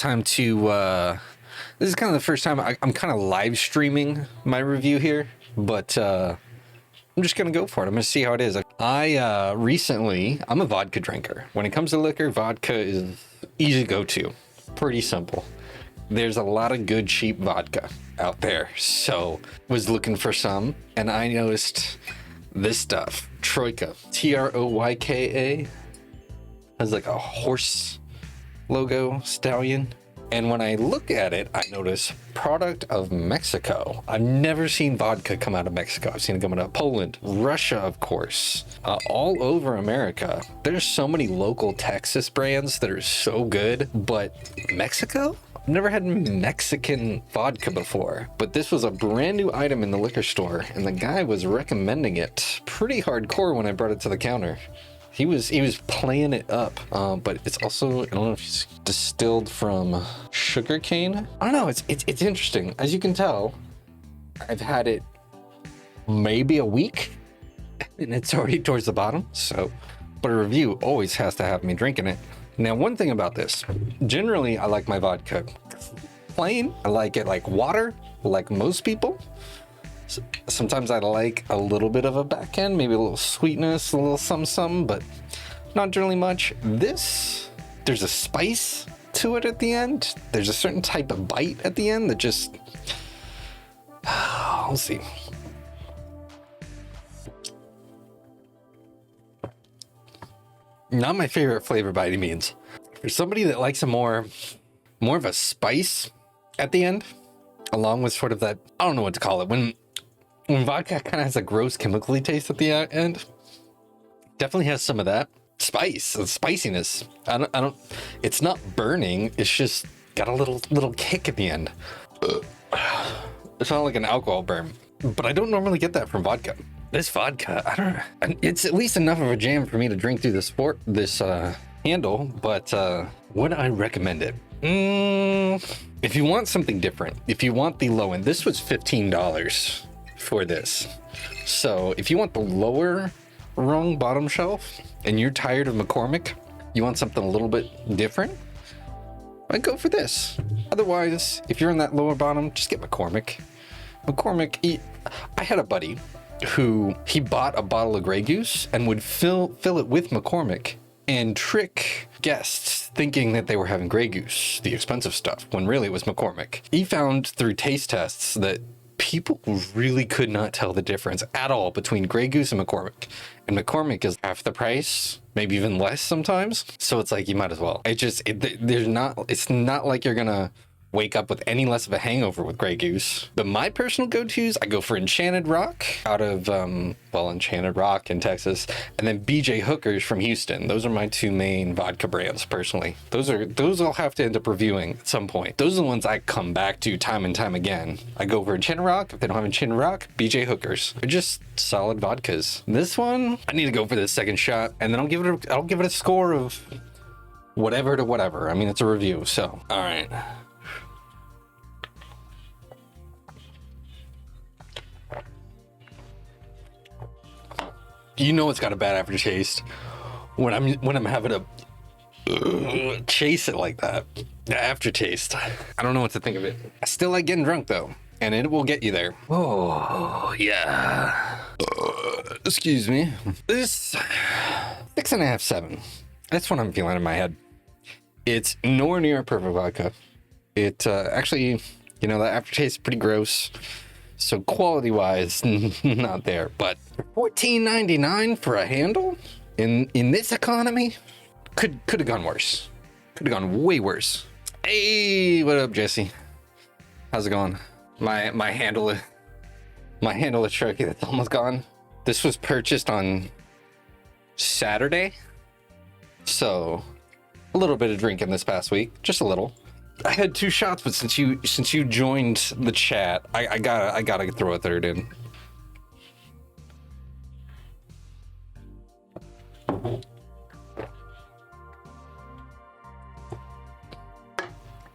time to this is kind of the first time I'm kind of live streaming my review here, but I'm just gonna go for it. I'm gonna see how it is. I'm a vodka drinker. When it comes to liquor, vodka is easy to go to. Pretty simple. There's a lot of good cheap vodka out there, so was looking for some, and I noticed this stuff. Troyka, Troyka, has like a horse logo, stallion. And when I look at it, I notice product of Mexico. I've never seen vodka come out of Mexico. I've seen it come out of Poland, Russia, of course, all over America. There's so many local Texas brands that are so good, but Mexico? I've never had Mexican vodka before, but this was a brand new item in the liquor store, and the guy was recommending it pretty hardcore when I brought it to the counter. He was playing it up, but it's also, I don't know if it's distilled from sugar cane. I don't know, it's interesting. As you can tell, I've had it maybe a week, and it's already towards the bottom, so, but a review always has to have me drinking it. Now, one thing about this, generally I like my vodka plain. I like it like water, like most people. Sometimes I like a little bit of a back end, maybe a little sweetness, a little some, but not generally much. This, there's a spice to it at the end. There's a certain type of bite at the end that just, we'll see. Not my favorite flavor by any means. For somebody that likes a more of a spice at the end, along with sort of that, I don't know what to call it, when vodka kind of has a gross chemically taste at the end, definitely has some of that spiciness. I don't, it's not burning, it's just got a little kick at the end. It's not like an alcohol burn, but I don't normally get that from vodka. This vodka, I don't know, it's at least enough of a jam for me to drink through this handle, but would I recommend it? If you want something different, if you want the low end, this was $15 for this. So if you want the lower rung bottom shelf and you're tired of McCormick, you want something a little bit different, I'd go for this. Otherwise, if you're in that lower bottom, just get McCormick. I had a buddy who he bought a bottle of Grey Goose and would fill it with McCormick and trick guests thinking that they were having Grey Goose, the expensive stuff, when really it was McCormick. He found through taste tests that people really could not tell the difference at all between Grey Goose and McCormick. And McCormick is half the price, maybe even less sometimes. So it's like, you might as well. It's not like you're gonna wake up with any less of a hangover with Grey Goose. But my personal go-tos, I go for Enchanted Rock out of, Enchanted Rock in Texas, and then BJ Hooker's from Houston. Those are my two main vodka brands, personally. Those I'll have to end up reviewing at some point. Those are the ones I come back to time and time again. I go for Enchanted Rock. If they don't have Enchanted Rock, BJ Hooker's. They're just solid vodkas. This one, I need to go for the second shot, and then I'll give it a score of whatever to whatever. I mean, it's a review, so, all right. You know it's got a bad aftertaste when I'm having to chase it like that. The aftertaste. I don't know what to think of it. I still like getting drunk though, and it will get you there. Oh yeah. Excuse me. This 6.5, 7. That's what I'm feeling in my head. It's nowhere near a perfect vodka. It actually, the aftertaste is pretty gross. So quality-wise, not there, but $14.99 for a handle in this economy could have gone worse. Could have gone way worse. Hey, what up, Jesse? How's it going? My handle of Troyka that's almost gone. This was purchased on Saturday, so a little bit of drinking this past week, just a little. I had 2 shots, but since you joined the chat, I gotta throw a third in.